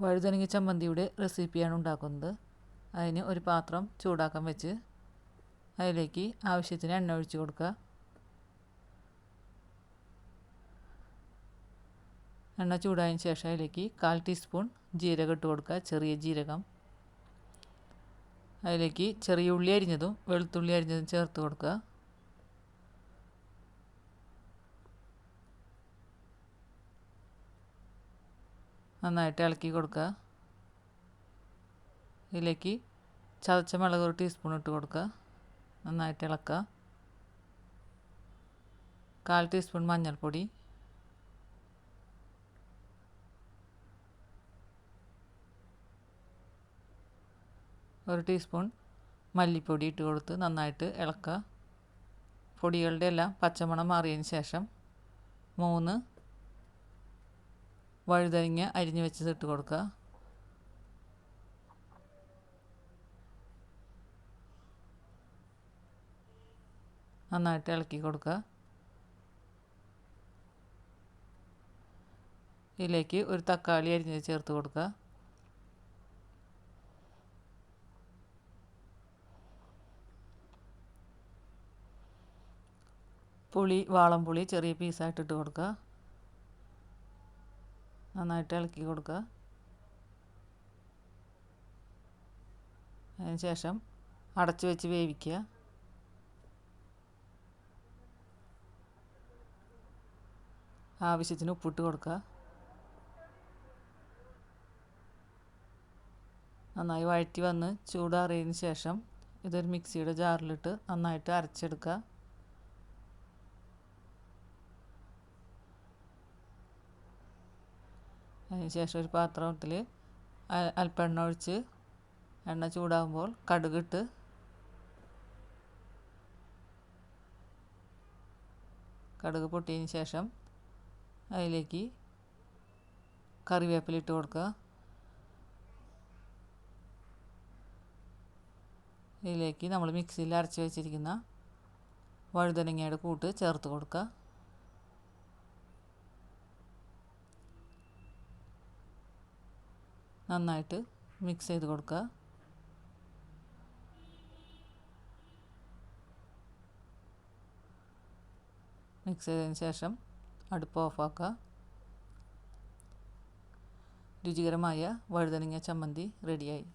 വഴുതനങ്ങ ചമ്മന്തിയുടെ റെസിപ്പിയാണ് ഉണ്ടാക്കുന്നത്. അതിന് ഒരു പാത്രം ചൂടാക്കാൻ വെച്ച് അതിലേക്ക് ആവശ്യത്തിന് എണ്ണ ഒഴിച്ച് കൊടുക്കുക. എണ്ണ ചൂടായതിന് ശേഷം അതിലേക്ക് 1/4 ടീസ്പൂൺ ജീരകം ഇട്ട് കൊടുക്കുക, ചെറിയ ജീരകം. അതിലേക്ക് ചെറിയ ഉള്ളി അരിഞ്ഞതും വെളുത്തുള്ളി അരിഞ്ഞതും ചേർത്ത് കൊടുക്കുക. നന്നായിട്ട് ഇളക്കി കൊടുക്കുക. ഇതിലേക്ക് ചതച്ച മുളക് 1 ടീസ്പൂൺ ഇട്ട് കൊടുക്കുക. നന്നായിട്ട് ഇളക്കുക. 1/4 ടീസ്പൂൺ മഞ്ഞൾപ്പൊടി, 1 ടീസ്പൂൺ മല്ലിപ്പൊടി ഇട്ട് കൊടുത്ത് നന്നായിട്ട് ഇളക്കുക. പൊടികളുടെ എല്ലാം പച്ചമണം മാറിയതിന് ശേഷം 3 വഴുതനങ്ങ അരിഞ്ഞ് വെച്ചത് ഇട്ട് കൊടുക്കുക. നന്നായിട്ട് ഇളക്കി കൊടുക്കുക. ഇതിലേക്ക് ഒരു തക്കാളി അരിഞ്ഞത് ചേർത്ത് കൊടുക്കുക. പുളി, വാളംപുളി ചെറിയ പീസായിട്ട് ഇട്ട് കൊടുക്കുക. നന്നായിട്ട് ഇളക്കി കൊടുക്കുക. അതിന് ശേഷം അടച്ചു വെച്ച് വേവിക്കുക. ആവശ്യത്തിന് ഉപ്പിട്ട് കൊടുക്കുക. നന്നായി വഴറ്റി വന്ന് ചൂടാറിയതിന് ശേഷം ഇതൊരു മിക്സിയുടെ ജാറിലിട്ട് നന്നായിട്ട് അരച്ചെടുക്കുക. അതിന് ശേഷം ഒരു പാത്രത്തിൽ അല്പം എണ്ണ ഒഴിച്ച് എണ്ണ ചൂടാകുമ്പോൾ കടുകിട്ട് കടുക് പൊട്ടിയതിന് ശേഷം അതിലേക്ക് കറിവേപ്പില ഇട്ട് കൊടുക്കുക. ഇതിലേക്ക് നമ്മൾ മിക്സിയിൽ അരച്ച് വെച്ചിരിക്കുന്ന വഴുതനങ്ങയുടെ കൂട്ട് ചേർത്ത് കൊടുക്കുക. നന്നായിട്ട് മിക്സ് ചെയ്ത് കൊടുക്കുക. മിക്സ് ചെയ്തതിന് ശേഷം അടുപ്പ് ഓഫാക്കുക. രുചികരമായ വഴുതനങ്ങ ചമ്മന്തി റെഡിയായി.